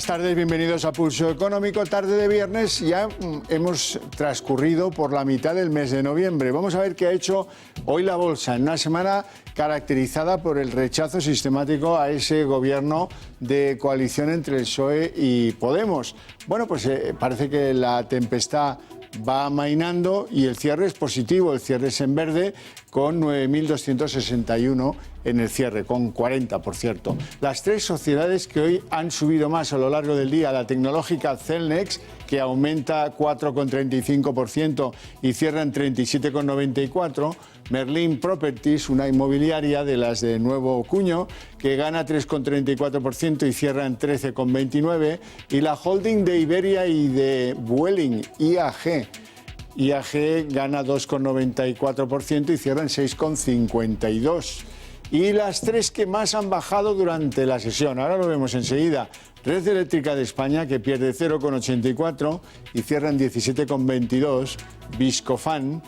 tardes, bienvenidos a Pulso Económico, tarde de viernes. Ya hemos transcurrido por la mitad del mes de noviembre. Vamos a ver qué ha hecho hoy la bolsa en una semana caracterizada por el rechazo sistemático a ese gobierno de coalición entre el PSOE y Podemos. Bueno, pues parece que la tempestad va amainando y el cierre es positivo, el cierre es en verde con 9.261 en el cierre, con 40 por cierto. Las tres sociedades que hoy han subido más a lo largo del día, la tecnológica Cellnex, que aumenta 4,35% y cierra en 37,94%, Merlin Properties, una inmobiliaria de las de nuevo cuño, que gana 3,34% y cierra en 13,29%, y la holding de Iberia y de Vueling, IAG. IAG gana 2,94% y cierra en 6,52%. Y las tres que más han bajado durante la sesión, ahora lo vemos enseguida. Red Eléctrica de España, que pierde 0,84 y cierra en 17,22. Viscofan,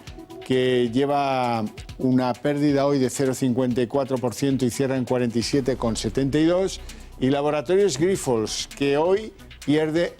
que lleva una pérdida hoy de 0,54% y cierra en 47,72. Y Laboratorios Grifols, que hoy pierde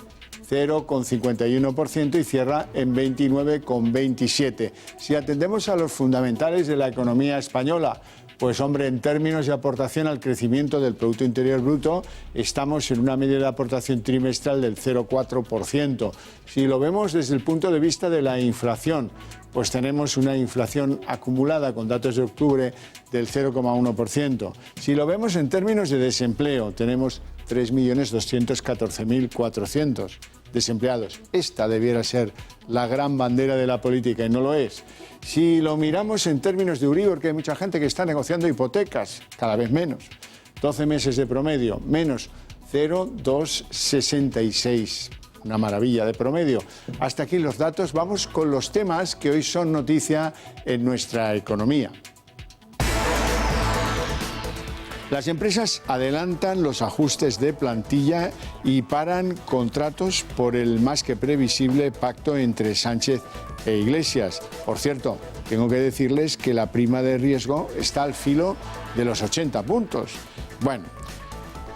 0,51% y cierra en 29,27. Si atendemos a los fundamentales de la economía española, pues hombre, en términos de aportación al crecimiento del Producto Interior Bruto, estamos en una media de aportación trimestral del 0,4%. Si lo vemos desde el punto de vista de la inflación, pues tenemos una inflación acumulada con datos de octubre del 0,1%. Si lo vemos en términos de desempleo, tenemos 3.214.400 desempleados. Esta debiera ser la gran bandera de la política y no lo es. Si lo miramos en términos de Euribor, que hay mucha gente que está negociando hipotecas, cada vez menos, 12 meses de promedio, menos 0,266. Una maravilla de promedio. Hasta aquí los datos. Vamos con los temas que hoy son noticia en nuestra economía. Las empresas adelantan los ajustes de plantilla y paran contratos por el más que previsible pacto entre Sánchez e Iglesias. Por cierto, tengo que decirles que la prima de riesgo está al filo de los 80 puntos. Bueno,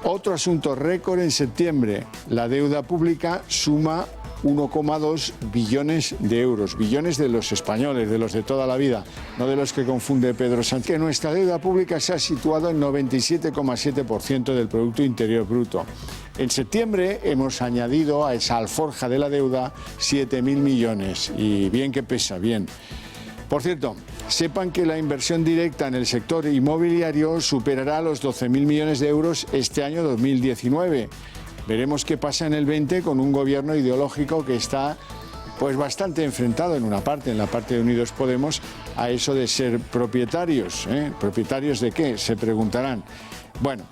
otro asunto récord en septiembre. La deuda pública suma 1,2 billones de euros, billones de los españoles, de los de toda la vida, no de los que confunde Pedro Sánchez. Que nuestra deuda pública se ha situado en 97,7% del Producto Interior Bruto. En septiembre hemos añadido a esa alforja de la deuda 7.000 millones y bien que pesa, bien. Por cierto, sepan que la inversión directa en el sector inmobiliario superará los 12.000 millones de euros este año 2019. Veremos qué pasa en el 20 con un gobierno ideológico que está pues bastante enfrentado en una parte, en la parte de Unidos Podemos, a eso de ser propietarios. ¿Propietarios de qué? Se preguntarán. Bueno,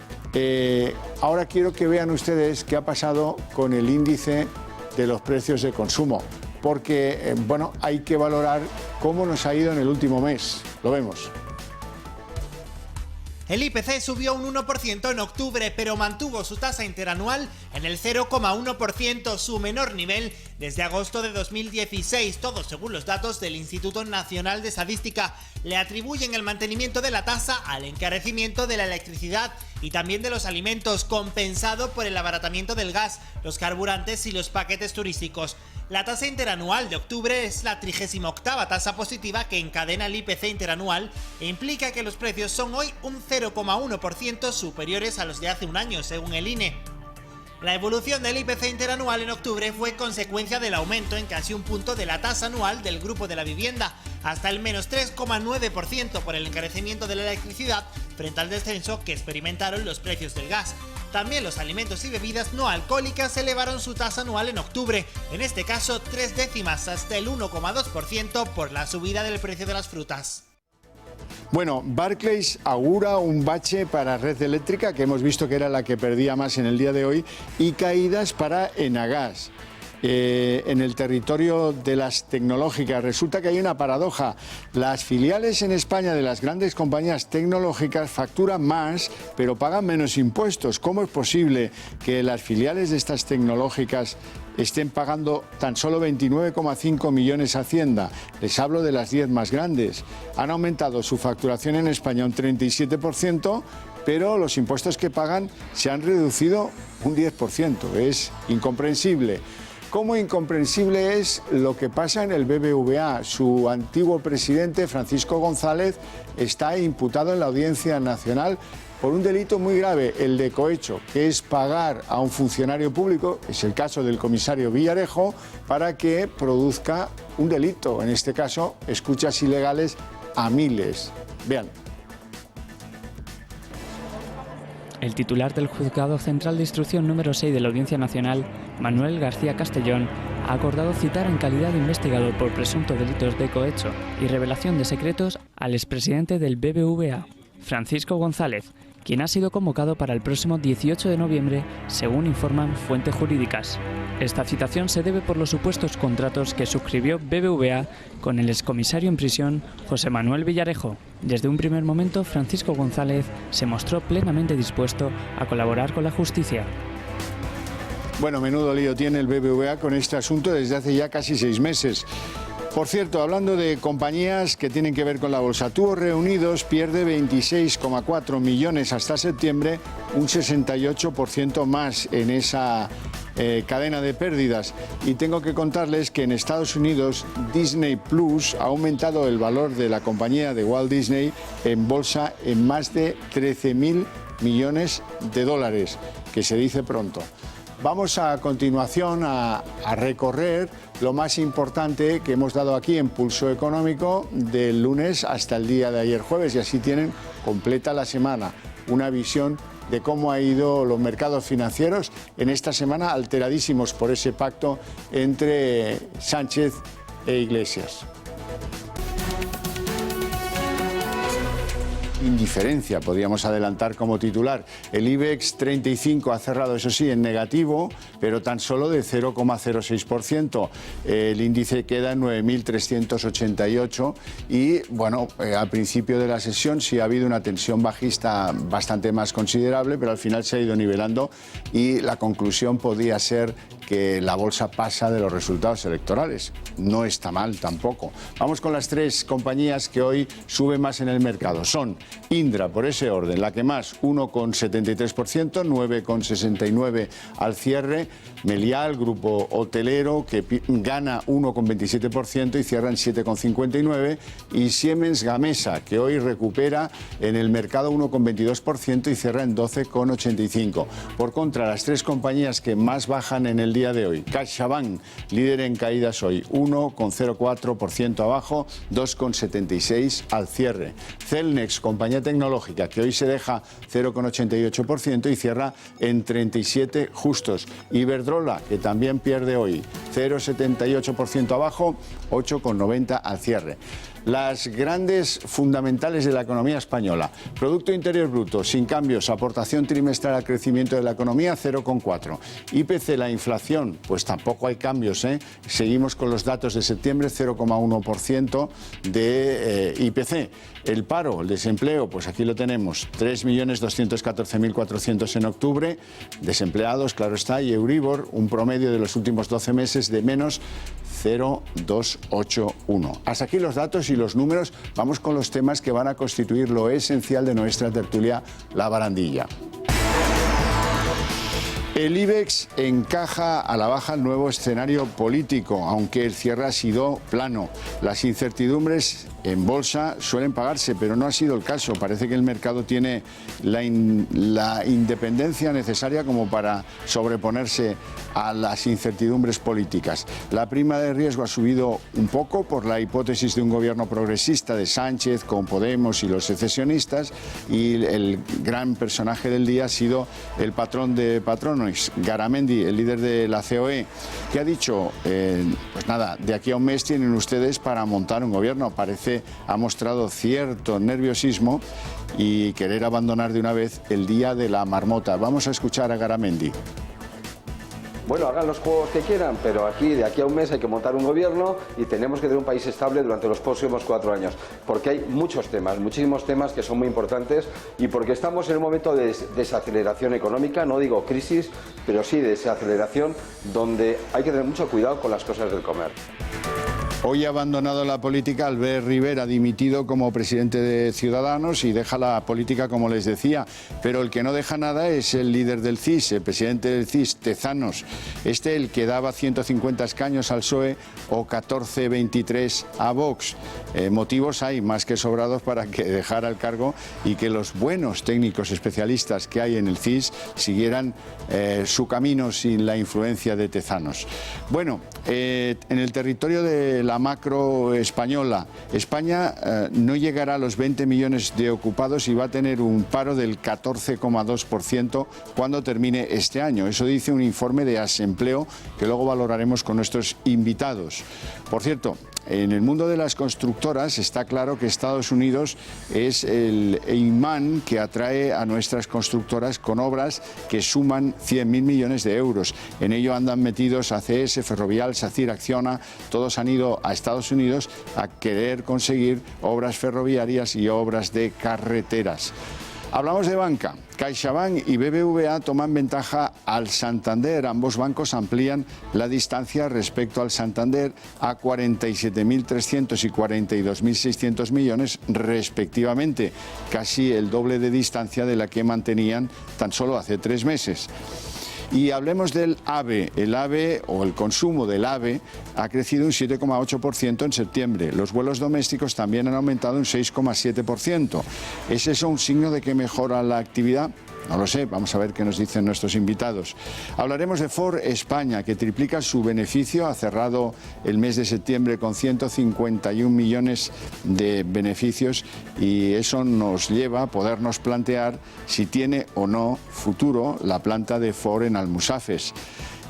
ahora quiero que vean ustedes qué ha pasado con el índice de los precios de consumo, porque bueno, hay que valorar cómo nos ha ido en el último mes. Lo vemos. El IPC subió un 1% en octubre, pero mantuvo su tasa interanual en el 0,1%, su menor nivel desde agosto de 2016, todo según los datos del Instituto Nacional de Estadística. Le atribuyen el mantenimiento de la tasa al encarecimiento de la electricidad y también de los alimentos, compensado por el abaratamiento del gas, los carburantes y los paquetes turísticos. La tasa interanual de octubre es la 38ª tasa positiva que encadena el IPC interanual e implica que los precios son hoy un 0,1% superiores a los de hace un año, según el INE. La evolución del IPC interanual en octubre fue consecuencia del aumento en casi un punto de la tasa anual del grupo de la vivienda, hasta el menos 3,9% por el encarecimiento de la electricidad frente al descenso que experimentaron los precios del gas. También los alimentos y bebidas no alcohólicas elevaron su tasa anual en octubre, en este caso 3 décimas hasta el 1,2% por la subida del precio de las frutas. Bueno, Barclays augura un bache para Red Eléctrica, que hemos visto que era la que perdía más en el día de hoy, y caídas para Enagas. En el territorio de las tecnológicas resulta que hay una paradoja. Las filiales en España de las grandes compañías tecnológicas facturan más, pero pagan menos impuestos. ¿Cómo es posible que las filiales de estas tecnológicas estén pagando tan solo 29,5 millones a Hacienda? Les hablo de las 10 más grandes. Han aumentado su facturación en España un 37%, pero los impuestos que pagan se han reducido un 10%. Es incomprensible. Cómo incomprensible es lo que pasa en el BBVA. Su antiguo presidente, Francisco González, está imputado en la Audiencia Nacional por un delito muy grave, el de cohecho, que es pagar a un funcionario público, es el caso del comisario Villarejo, para que produzca un delito, en este caso, escuchas ilegales a miles. Vean. El titular del Juzgado Central de Instrucción número 6 de la Audiencia Nacional, Manuel García Castellón, ha acordado citar en calidad de investigador por presuntos delitos de cohecho y revelación de secretos al expresidente del BBVA, Francisco González, quien ha sido convocado para el próximo 18 de noviembre, según informan fuentes jurídicas. Esta citación se debe por los supuestos contratos que suscribió BBVA con el excomisario en prisión, José Manuel Villarejo. Desde un primer momento, Francisco González se mostró plenamente dispuesto a colaborar con la justicia. Bueno, menudo lío tiene el BBVA con este asunto desde hace ya casi 6 meses. Por cierto, hablando de compañías que tienen que ver con la bolsa, Tubos Reunidos pierde 26,4 millones hasta septiembre, un 68% más en esa cadena de pérdidas. Y tengo que contarles que en Estados Unidos Disney Plus ha aumentado el valor de la compañía de Walt Disney en bolsa en más de 13.000 millones de dólares, que se dice pronto. Vamos a continuación a recorrer lo más importante que hemos dado aquí en Pulso Económico del lunes hasta el día de ayer jueves, y así tienen completa la semana, una visión de cómo ha ido los mercados financieros en esta semana, alteradísimos por ese pacto entre Sánchez e Iglesias. Indiferencia, podríamos adelantar como titular. El IBEX 35 ha cerrado, eso sí, en negativo, pero tan solo de 0,06%. El índice queda en 9.388 y, bueno, al principio de la sesión sí ha habido una tensión bajista bastante más considerable, pero al final se ha ido nivelando y la conclusión podría ser que la bolsa pasa de los resultados electorales. No está mal tampoco. Vamos con las 3 compañías que hoy suben más en el mercado. Son Indra, por ese orden, la que más, 1,73%, 9,69% al cierre. Melial, grupo hotelero, que gana 1,27% y cierra en 7,59%. Y Siemens Gamesa, que hoy recupera en el mercado 1,22% y cierra en 12,85%. Por contra, las 3 compañías que más bajan en el día de hoy. CaixaBank, líder en caídas hoy, 1,04% abajo, 2,76% al cierre. Celnex, compañía tecnológica, que hoy se deja 0,88% y cierra en 37 justos. Iberdrola, que también pierde hoy, 0,78% abajo, 8,90% al cierre. Las grandes fundamentales de la economía española. Producto Interior Bruto, sin cambios, aportación trimestral al crecimiento de la economía, 0,4%. IPC, la inflación, pues tampoco hay cambios, ¿eh? Seguimos con los datos de septiembre, 0,1% de IPC. El paro, el desempleo, pues aquí lo tenemos, 3.214.400 en octubre, desempleados, claro está, y Euribor, un promedio de los últimos 12 meses de menos 0,281. Hasta aquí los datos y los números. Vamos con los temas que van a constituir lo esencial de nuestra tertulia, La Barandilla. El IBEX encaja a la baja el nuevo escenario político, aunque el cierre ha sido plano. Las incertidumbres en bolsa suelen pagarse, pero no ha sido el caso. Parece que el mercado tiene la independencia necesaria como para sobreponerse a las incertidumbres políticas. La prima de riesgo ha subido un poco por la hipótesis de un gobierno progresista de Sánchez con Podemos y los secesionistas, y el gran personaje del día ha sido el patrón de patrones, Garamendi, el líder de la COE, que ha dicho, pues nada, de aquí a un mes tienen ustedes para montar un gobierno. Ha mostrado cierto nerviosismo y querer abandonar de una vez el día de la marmota. Vamos a escuchar a Garamendi. Bueno, hagan los juegos que quieran, pero de aquí a un mes hay que montar un gobierno y tenemos que tener un país estable durante los próximos 4 años, porque hay muchos temas, muchísimos temas que son muy importantes, y porque estamos en un momento de desaceleración económica, no digo crisis, pero sí de desaceleración, donde hay que tener mucho cuidado con las cosas del comer. Hoy ha abandonado la política Albert Rivera, dimitido como presidente de Ciudadanos, y deja la política, como les decía. Pero el que no deja nada es el líder del CIS, el presidente del CIS, Tezanos. El que daba 150 escaños al PSOE o 23 a Vox. Motivos hay más que sobrados para que dejara el cargo y que los buenos técnicos especialistas que hay en el CIS siguieran su camino sin la influencia de Tezanos. Bueno, en el territorio de la macro española, España no llegará a los 20 millones de ocupados y va a tener un paro del 14,2% cuando termine este año. Eso dice un informe de Asempleo que luego valoraremos con nuestros invitados. Por cierto, en el mundo de las constructoras está claro que Estados Unidos es el imán que atrae a nuestras constructoras con obras que suman 100.000 millones de euros. En ello andan metidos ACS, Ferrovial, SACIR, Acciona. Todos han ido a Estados Unidos a querer conseguir obras ferroviarias y obras de carreteras. Hablamos de banca. CaixaBank y BBVA toman ventaja al Santander. Ambos bancos amplían la distancia respecto al Santander a 47.300 y 42.600 millones respectivamente, casi el doble de distancia de la que mantenían tan solo hace 3 meses. Y hablemos del AVE. El AVE, o el consumo del AVE, ha crecido un 7,8% en septiembre. Los vuelos domésticos también han aumentado un 6,7%. ¿Es eso un signo de que mejora la actividad? No lo sé, vamos a ver qué nos dicen nuestros invitados. Hablaremos de Ford España, que triplica su beneficio, ha cerrado el mes de septiembre con 151 millones de beneficios y eso nos lleva a podernos plantear si tiene o no futuro la planta de Ford en Almusafes.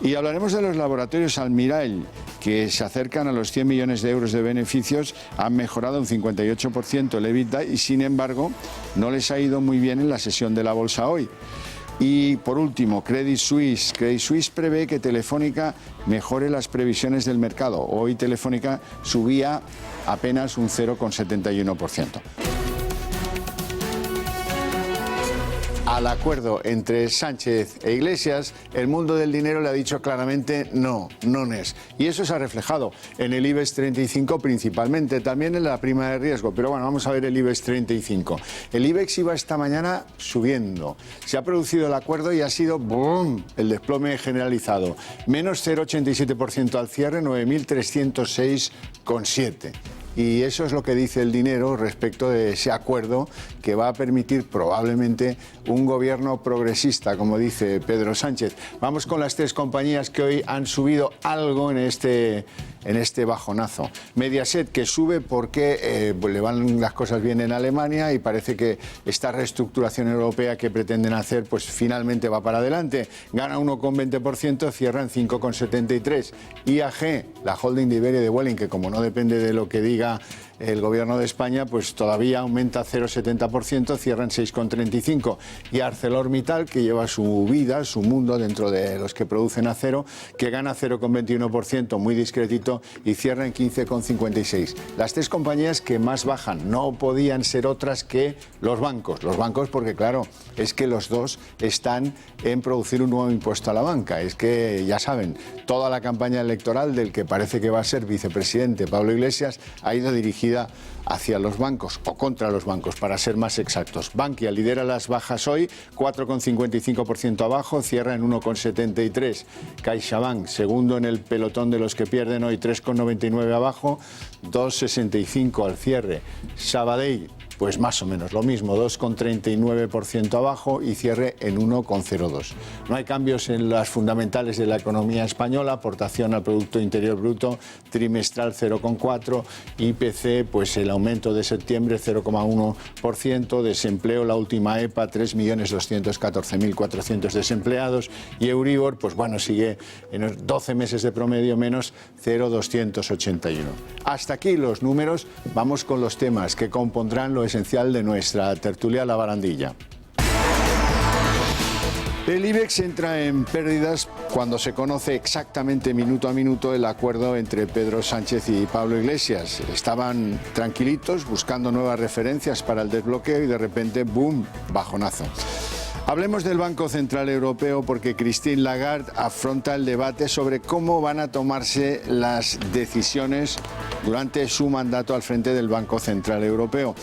Y hablaremos de los laboratorios Almirall, que se acercan a los 100 millones de euros de beneficios, han mejorado un 58% el EBITDA y, sin embargo, no les ha ido muy bien en la sesión de la bolsa hoy. Y, por último, Credit Suisse. Credit Suisse prevé que Telefónica mejore las previsiones del mercado. Hoy Telefónica subía apenas un 0,71%. Al acuerdo entre Sánchez e Iglesias, el mundo del dinero le ha dicho claramente no es. Y eso se ha reflejado en el IBEX 35 principalmente, también en la prima de riesgo. Pero bueno, vamos a ver el IBEX 35. El IBEX iba esta mañana subiendo. Se ha producido el acuerdo y ha sido ¡boom!, el desplome generalizado. Menos 0,87% al cierre, 9.306,7. Y eso es lo que dice el dinero respecto de ese acuerdo que va a permitir probablemente un gobierno progresista, como dice Pedro Sánchez. Vamos con las 3 compañías que hoy han subido algo en este bajonazo. Mediaset, que sube porque le van las cosas bien en Alemania y parece que esta reestructuración europea que pretenden hacer pues finalmente va para adelante. Gana 1,20%, cierra en 5,73%. IAG, la holding de Iberia de Vueling, que como no depende de lo que diga el gobierno de España, pues todavía aumenta 0,70%, cierra en 6,35%. Y ArcelorMittal, que lleva su vida, su mundo dentro de los que producen acero, que gana 0,21%, muy discretito, y cierra en 15,56%. Las 3 compañías que más bajan no podían ser otras que los bancos. Los bancos porque, claro, es que los dos están en producir un nuevo impuesto a la banca. Es que, ya saben, toda la campaña electoral del que parece que va a ser vicepresidente, Pablo Iglesias, ha ido dirigida hacia los bancos o contra los bancos, para ser más exactos. Bankia lidera las bajas hoy, 4,55% abajo, cierra en 1,73%. CaixaBank, segundo en el pelotón de los que pierden hoy, 3,99% abajo, 2,65% al cierre. Sabadell, pues más o menos lo mismo, 2,39% abajo y cierre en 1,02%. No hay cambios en las fundamentales de la economía española, aportación al Producto Interior Bruto trimestral 0,4%, IPC, pues el aumento de septiembre 0,1%, desempleo, la última EPA, 3.214.400 desempleados y Euribor, pues bueno, sigue en 12 meses de promedio menos 0,281. Hasta aquí los números, vamos con los temas que compondrán lo esencial de nuestra tertulia La Barandilla. El IBEX entra en pérdidas cuando se conoce exactamente minuto a minuto el acuerdo entre Pedro Sánchez y Pablo Iglesias. Estaban tranquilitos buscando nuevas referencias para el desbloqueo y de repente, ¡boom!, bajonazo. Hablemos del Banco Central Europeo porque Christine Lagarde afronta el debate sobre cómo van a tomarse las decisiones durante su mandato al frente del Banco Central Europeo.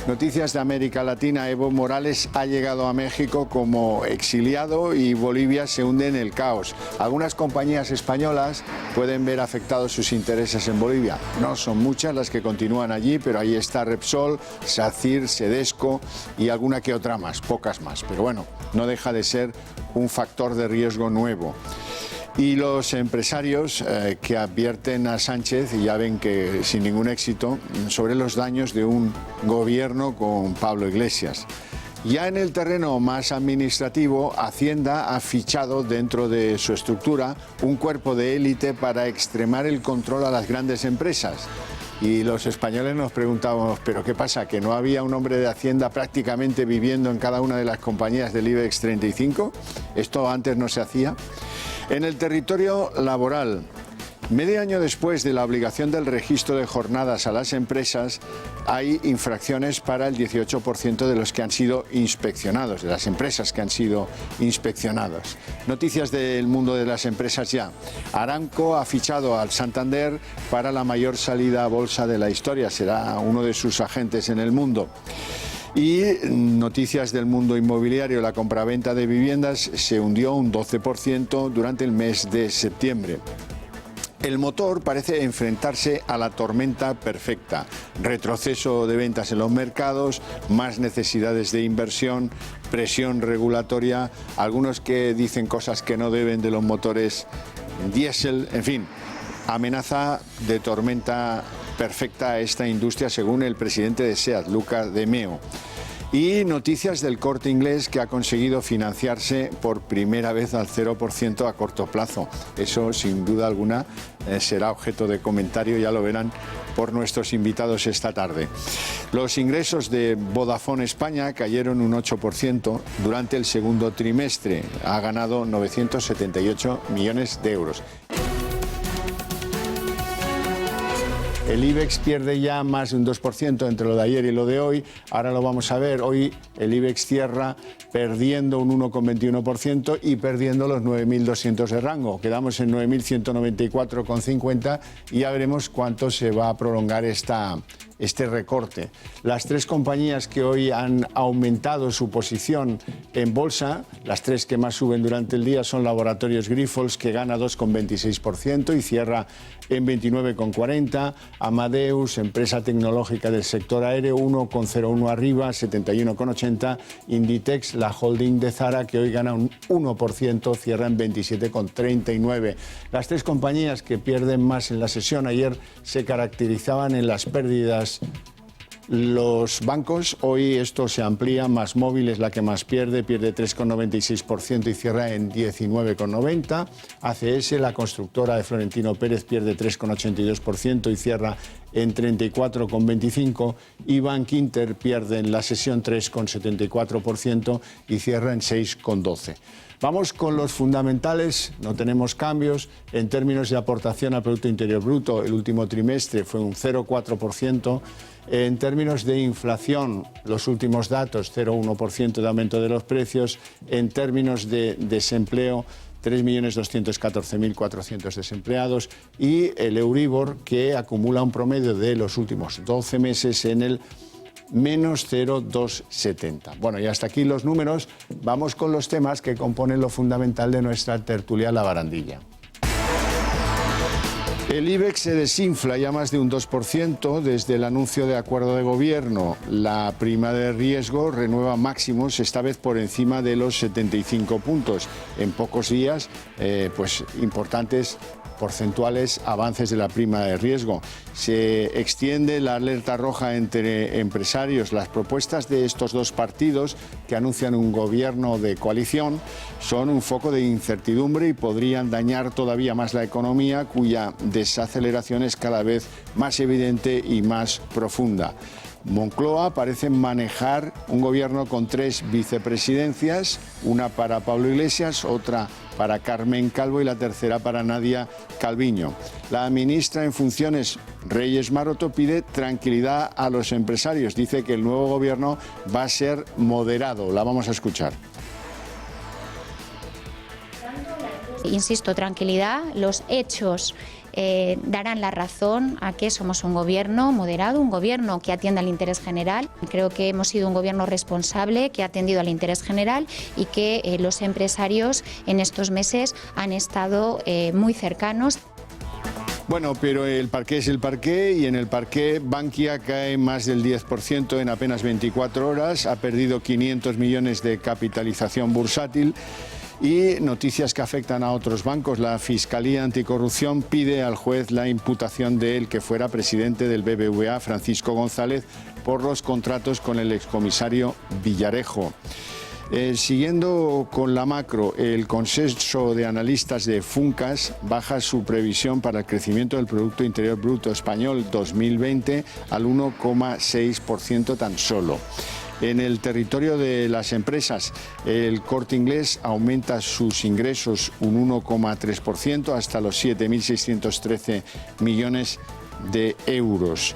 Noticias de América Latina. Evo Morales ha llegado a México como exiliado y Bolivia se hunde en el caos. Algunas compañías españolas pueden ver afectados sus intereses en Bolivia. No son muchas las que continúan allí, pero ahí está Repsol, SACIR, Sedesco y alguna que otra más, pocas más. Pero bueno, no deja de ser un factor de riesgo nuevo. Y los empresarios que advierten a Sánchez, y ya ven que sin ningún éxito, sobre los daños de un gobierno con Pablo Iglesias. Ya en el terreno más administrativo, Hacienda ha fichado dentro de su estructura un cuerpo de élite para extremar el control a las grandes empresas. Y los españoles nos preguntábamos, ¿pero qué pasa? ¿Que no había un hombre de Hacienda prácticamente viviendo en cada una de las compañías del IBEX 35? ¿Esto antes no se hacía? En el territorio laboral, medio año después de la obligación del registro de jornadas a las empresas, hay infracciones para el 18% de los que han sido inspeccionados, de las empresas que han sido inspeccionadas. Noticias del mundo de las empresas ya. Aramco ha fichado al Santander para la mayor salida a bolsa de la historia. Será uno de sus agentes en el mundo. Y noticias del mundo inmobiliario, la compraventa de viviendas se hundió un 12% durante el mes de septiembre. El motor parece enfrentarse a la tormenta perfecta. Retroceso de ventas en los mercados, más necesidades de inversión, presión regulatoria, algunos que dicen cosas que no deben de los motores diésel, en fin, amenaza de tormenta perfecta a esta industria según el presidente de SEAT, Luca de Meo. Y noticias del Corte Inglés, que ha conseguido financiarse por primera vez al 0% a corto plazo. Eso, sin duda alguna, será objeto de comentario, ya lo verán por nuestros invitados esta tarde. Los ingresos de Vodafone España cayeron un 8% durante el segundo trimestre. Ha ganado 978 millones de euros. El IBEX pierde ya más de un 2% entre lo de ayer y lo de hoy. Ahora lo vamos a ver. Hoy el IBEX cierra perdiendo un 1,21% y perdiendo los 9.200 de rango. Quedamos en 9.194,50 y ya veremos cuánto se va a prolongar este recorte. Las tres compañías que hoy han aumentado su posición en bolsa, las tres que más suben durante el día, son Laboratorios Grifols, que gana 2,26% y cierra en 29,40. Amadeus, empresa tecnológica del sector aéreo, 1,01 arriba, 71,80. Inditex, la holding de Zara, que hoy gana un 1%, cierra en 27,39. Las tres compañías que pierden más en la sesión ayer se caracterizaban en las pérdidas. Los bancos, hoy esto se amplía, MásMóvil es la que más pierde 3,96% y cierra en 19,90. ACS, la constructora de Florentino Pérez, pierde 3,82% y cierra en 34,25. Y Bankinter pierde en la sesión 3,74% y cierra en 6,12. Vamos con los fundamentales, no tenemos cambios. En términos de aportación al Producto Interior Bruto, el último trimestre fue un 0,4%. En términos de inflación, los últimos datos, 0,1% de aumento de los precios. En términos de desempleo, 3.214.400 desempleados. Y el Euribor, que acumula un promedio de los últimos 12 meses en el menos 0,270. Bueno, y hasta aquí los números. Vamos con los temas que componen lo fundamental de nuestra tertulia La Barandilla. El IBEX se desinfla ya más de un 2% desde el anuncio de acuerdo de gobierno. La prima de riesgo renueva máximos, esta vez por encima de los 75 puntos. En pocos días, importantes porcentuales avances de la prima de riesgo. Se extiende la alerta roja entre empresarios. Las propuestas de estos dos partidos que anuncian un gobierno de coalición son un foco de incertidumbre y podrían dañar todavía más la economía, cuya desaceleración es cada vez más evidente y más profunda. Moncloa parece manejar un gobierno con 3 vicepresidencias, una para Pablo Iglesias, otra para Carmen Calvo y la tercera para Nadia Calviño. La ministra en funciones, Reyes Maroto, pide tranquilidad a los empresarios. Dice que el nuevo gobierno va a ser moderado. La vamos a escuchar. Insisto, tranquilidad, los hechos darán la razón a que somos un gobierno moderado, un gobierno que atiende al interés general. Creo que hemos sido un gobierno responsable, que ha atendido al interés general y que los empresarios en estos meses han estado muy cercanos. Bueno, pero el parqué es el parqué y en el parqué Bankia cae más del 10% en apenas 24 horas, ha perdido 500 millones de capitalización bursátil. Y noticias que afectan a otros bancos. La Fiscalía Anticorrupción pide al juez la imputación de el que fuera presidente del BBVA, Francisco González, por los contratos con el excomisario Villarejo. Siguiendo con la macro, el consenso de analistas de Funcas baja su previsión para el crecimiento del Producto Interior Bruto español 2020 al 1,6% tan solo. En el territorio de las empresas, el Corte Inglés aumenta sus ingresos un 1,3% hasta los 7.613 millones de euros.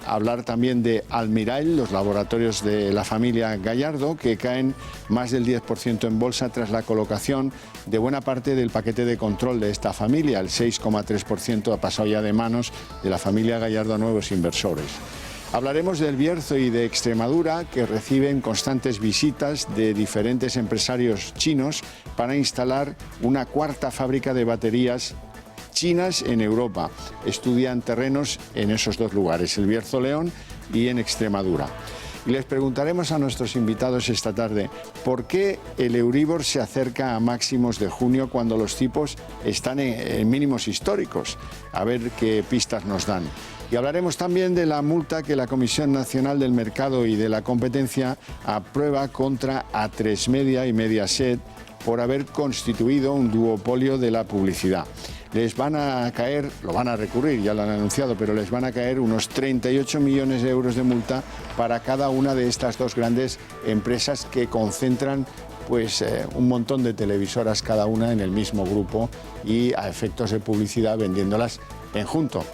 Hablar también de Almirall, los laboratorios de la familia Gallardo, que caen más del 10% en bolsa tras la colocación de buena parte del paquete de control de esta familia. El 6,3% ha pasado ya de manos de la familia Gallardo a nuevos inversores. Hablaremos del Bierzo y de Extremadura, que reciben constantes visitas de diferentes empresarios chinos para instalar una cuarta fábrica de baterías chinas en Europa. Estudian terrenos en esos dos lugares, el Bierzo León y en Extremadura. Y les preguntaremos a nuestros invitados esta tarde por qué el Euribor se acerca a máximos de junio cuando los tipos están en mínimos históricos. A ver qué pistas nos dan. Y hablaremos también de la multa que la Comisión Nacional del Mercado y de la Competencia aprueba contra Atresmedia y Mediaset por haber constituido un duopolio de la publicidad. Les van a caer, lo van a recurrir, ya lo han anunciado, pero les van a caer unos 38 millones de euros de multa para cada una de estas dos grandes empresas que concentran un montón de televisoras cada una en el mismo grupo y a efectos de publicidad vendiéndolas en junto.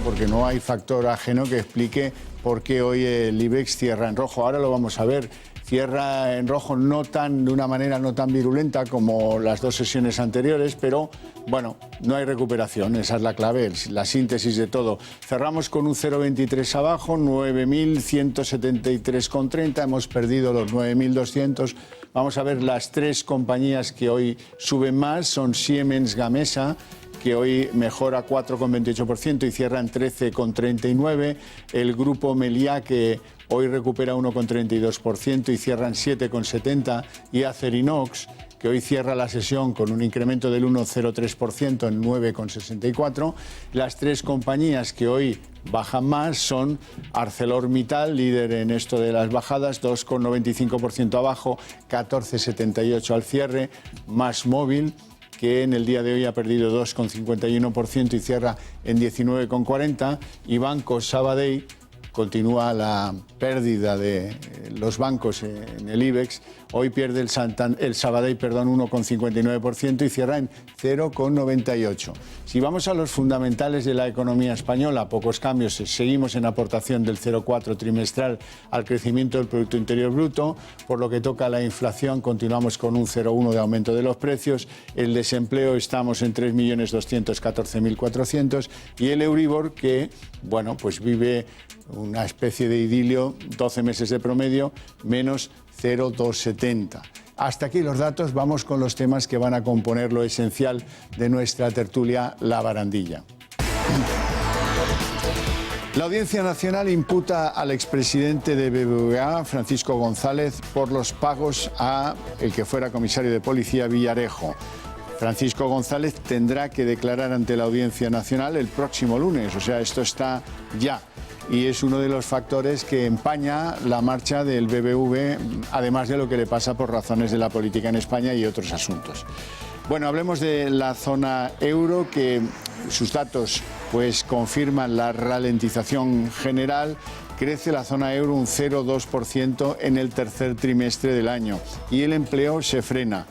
Porque no hay factor ajeno que explique por qué hoy el IBEX cierra en rojo. Ahora lo vamos a ver. Cierra en rojo de una manera no tan virulenta como las dos sesiones anteriores, pero bueno, no hay recuperación, esa es la clave, la síntesis de todo. Cerramos con un 0,23 abajo, 9.173,30, hemos perdido los 9.200. Vamos a ver las tres compañías que hoy suben más, son Siemens Gamesa, que hoy mejora 4,28% y cierra en 13,39%. El grupo Meliá, que hoy recupera 1,32% y cierra en 7,70%. Y Acerinox, que hoy cierra la sesión con un incremento del 1,03% en 9,64%. Las tres compañías que hoy bajan más son ArcelorMittal, líder en esto de las bajadas, 2,95% abajo, 14,78% al cierre. MásMóvil, que en el día de hoy ha perdido 2,51% y cierra en 19,40%. Y Banco Sabadell, continúa la pérdida de los bancos en el IBEX. Hoy pierde el Sabadell 1,59% y cierra en 0,98%. Si vamos a los fundamentales de la economía española, pocos cambios. Seguimos en aportación del 0,4 trimestral al crecimiento del Producto Interior Bruto. Por lo que toca a la inflación, continuamos con un 0,1 de aumento de los precios. El desempleo estamos en 3.214.400 y el Euribor, que vive una especie de idilio, 12 meses de promedio, menos 0,270. Hasta aquí los datos, vamos con los temas que van a componer lo esencial de nuestra tertulia La Barandilla. La Audiencia Nacional imputa al expresidente de BBVA, Francisco González, por los pagos a el que fuera comisario de policía, Villarejo. Francisco González tendrá que declarar ante la Audiencia Nacional el próximo lunes, o sea, esto está ya. Y es uno de los factores que empaña la marcha del BBV, además de lo que le pasa por razones de la política en España y otros asuntos. Bueno, hablemos de la zona euro, que sus datos confirman la ralentización general. Crece la zona euro un 0,2% en el tercer trimestre del año y el empleo se frena.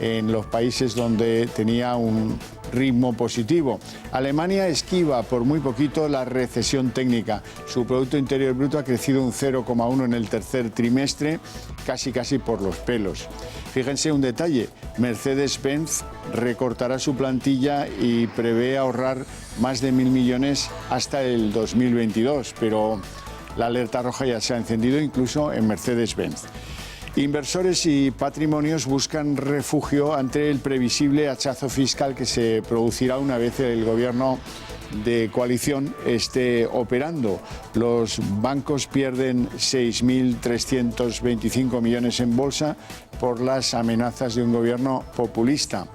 en los países donde tenía un ritmo positivo. Alemania esquiva por muy poquito la recesión técnica. Su Producto Interior Bruto ha crecido un 0,1 en el tercer trimestre, casi por los pelos. Fíjense un detalle, Mercedes-Benz recortará su plantilla y prevé ahorrar más de 1.000 millones hasta el 2022, pero la alerta roja ya se ha encendido incluso en Mercedes-Benz. Inversores y patrimonios buscan refugio ante el previsible hachazo fiscal que se producirá una vez el gobierno de coalición esté operando. Los bancos pierden 6.325 millones en bolsa por las amenazas de un gobierno populista.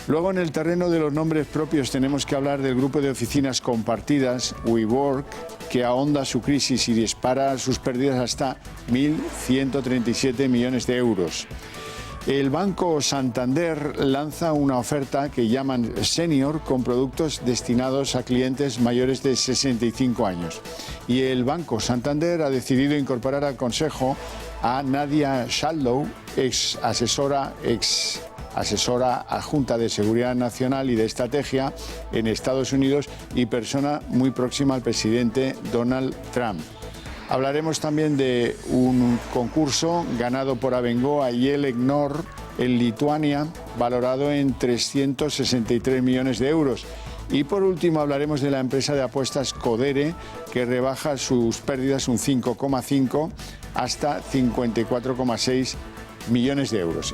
Luego, en el terreno de los nombres propios, tenemos que hablar del grupo de oficinas compartidas, WeWork, que ahonda su crisis y dispara sus pérdidas hasta 1.137 millones de euros. El Banco Santander lanza una oferta que llaman Senior con productos destinados a clientes mayores de 65 años. Y el Banco Santander ha decidido incorporar al Consejo a Nadia Shallow, ex asesora adjunta de Seguridad Nacional y de Estrategia en Estados Unidos y persona muy próxima al presidente Donald Trump. Hablaremos también de un concurso ganado por Abengoa y Elecnor en Lituania, valorado en 363 millones de euros. Y por último hablaremos de la empresa de apuestas Codere, que rebaja sus pérdidas un 5,5 hasta 54,6 millones de euros.